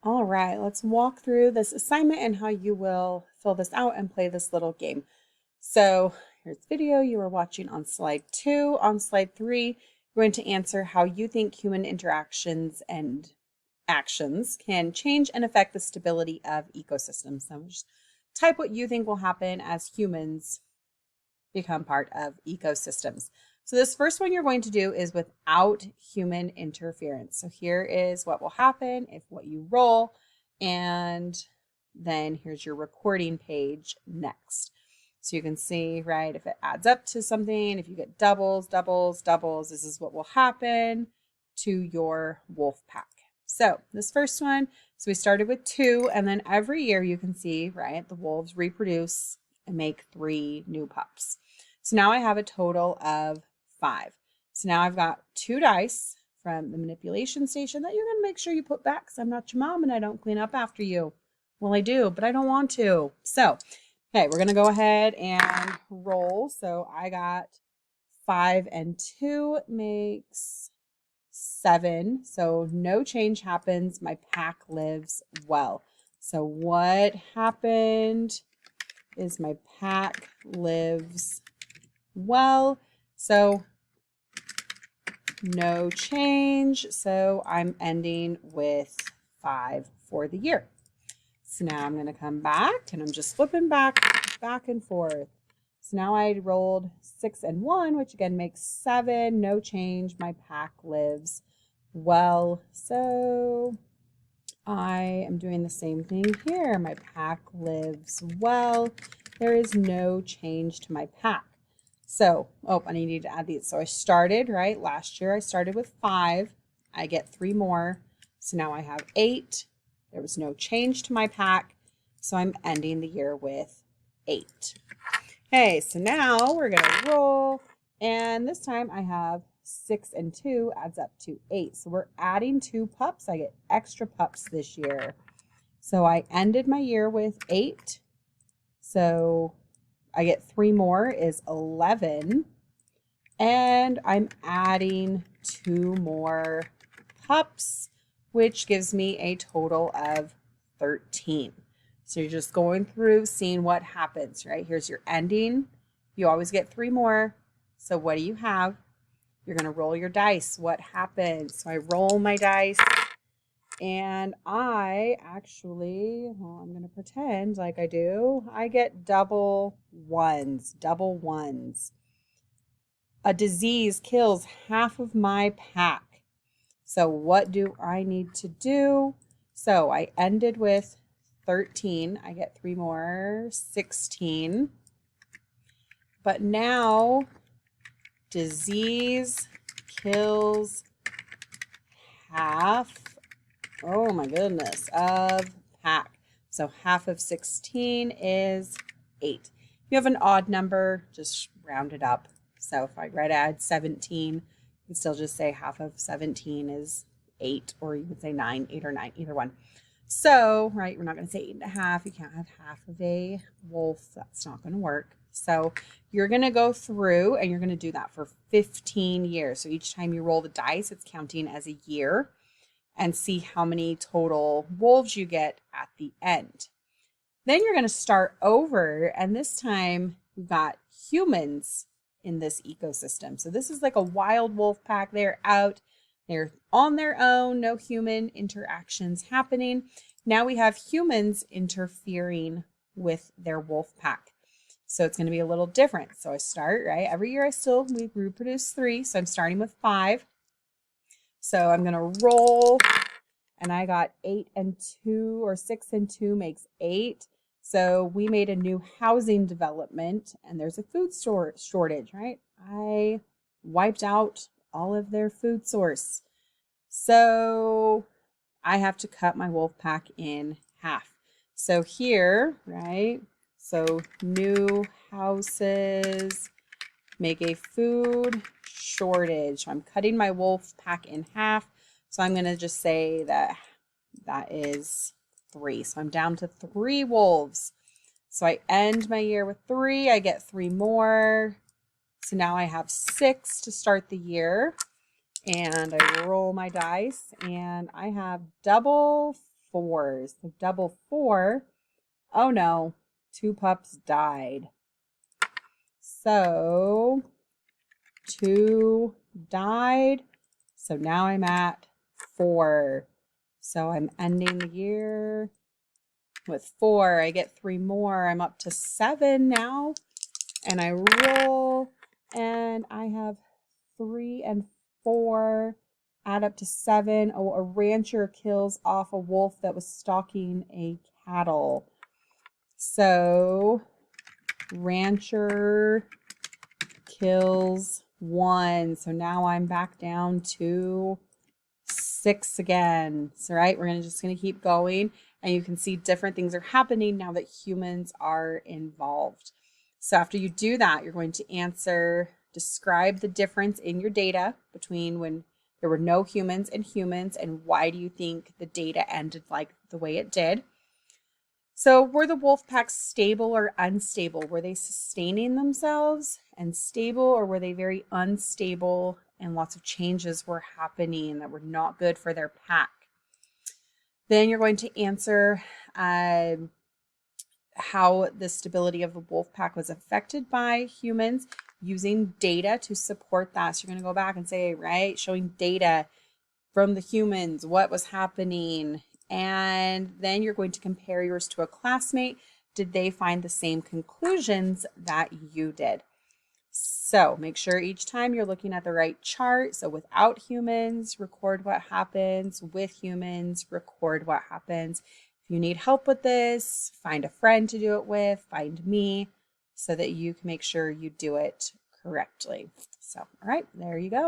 All right, let's walk through this assignment and how you will fill this out and play this little game. So here's the video you were watching on slide 2. On slide 3, you're going to answer how you think human interactions and actions can change and affect the stability of ecosystems. So just type what you think will happen as humans become part of ecosystems. So this first one you're going to do is without human interference. So here is what will happen if what you roll, and then here's your recording page next. So you can see, right, if it adds up to something, if you get doubles, doubles, doubles, this is what will happen to your wolf pack. So this first one, so we started with 2, and then every year you can see, right, the wolves reproduce and make 3 new pups. So now I have a total of 5. So now I've got 2 dice from the manipulation station that you're going to make sure you put back because I'm not your mom and I don't clean up after you. Well, I do, but I don't want to. So, okay, we're going to go ahead and roll. So I got 5 and 2 makes 7. So no change happens. My pack lives well. So what happened is my pack lives well. So no change. So I'm ending with 5 for the year. So now I'm going to come back and I'm just flipping back and forth. So now I rolled 6 and 1, which again makes 7. No change. My pack lives well. So I am doing the same thing here. My pack lives well. There is no change to my pack. So, I need to add these. So I started, right? Last year I started with 5. I get 3 more. So now I have 8. There was no change to my pack. So I'm ending the year with 8. Okay, so now we're going to roll. And this time I have 6 and 2 adds up to 8. So we're adding 2 pups. I get extra pups this year. So I ended my year with 8. So I get 3 more is 11. And I'm adding 2 more pups, which gives me a total of 13. So you're just going through, seeing what happens, right? Here's your ending. You always get 3 more. So what do you have? You're going to roll your dice. What happens? So I roll my dice. And I actually, well, I'm going to pretend like I do. I get double ones. A disease kills half of my pack. So what do I need to do? So I ended with 13. I get 3 more, 16. But now disease kills half, oh my goodness, of pack. So half of 16 is 8. If you have an odd number, just round it up. So if I write add 17, you can still just say half of 17 is 8, or you could say 9, 8 or 9, either one. So, right, we're not going to say 8.5. You can't have half of a wolf. That's not going to work. So you're going to go through and you're going to do that for 15 years. So each time you roll the dice, it's counting as a year, and see how many total wolves you get at the end. Then you're going to start over, and this time we've got humans in this ecosystem. So this is like a wild wolf pack. They're out, they're on their own, no human interactions happening. Now we have humans interfering with their wolf pack. So it's going to be a little different. So I start, right? Every year we reproduce 3. So I'm starting with 5. So I'm going to roll, and I got 8 and 2, or 6 and 2 makes 8. So we made a new housing development, and there's a food shortage, right? I wiped out all of their food source. So I have to cut my wolf pack in half. So here, right? So new houses make a food shortage. I'm cutting my wolf pack in half. So I'm going to just say that that is 3. So I'm down to 3 wolves. So I end my year with 3. I get 3 more. So now I have 6 to start the year. And I roll my dice, and I have double 4s. So double 4. Oh no, 2 pups died. So 2 died. So now I'm at 4. So I'm ending the year with 4. I get 3 more. I'm up to 7 now. And I roll and I have 3 and 4. Add up to 7. Oh, a rancher kills off a wolf that was stalking a cattle. So rancher kills 1. So now I'm back down to 6 again. So right, we're just gonna keep going, and you can see different things are happening now that humans are involved. So after you do that, you're going to answer, describe the difference in your data between when there were no humans and why do you think the data ended like the way it did. So were the wolf packs stable or unstable? Were they sustaining themselves and stable, or were they very unstable and lots of changes were happening that were not good for their pack? Then you're going to answer how the stability of the wolf pack was affected by humans using data to support that. So you're going to go back and say, right, showing data from the humans, what was happening. And then you're going to compare yours to a classmate. Did they find the same conclusions that you did? So make sure each time you're looking at the right chart. So without humans, record what happens. With humans, record what happens. If you need help with this, find a friend to do it with, find me, so that you can make sure you do it correctly. So, all right, there you go.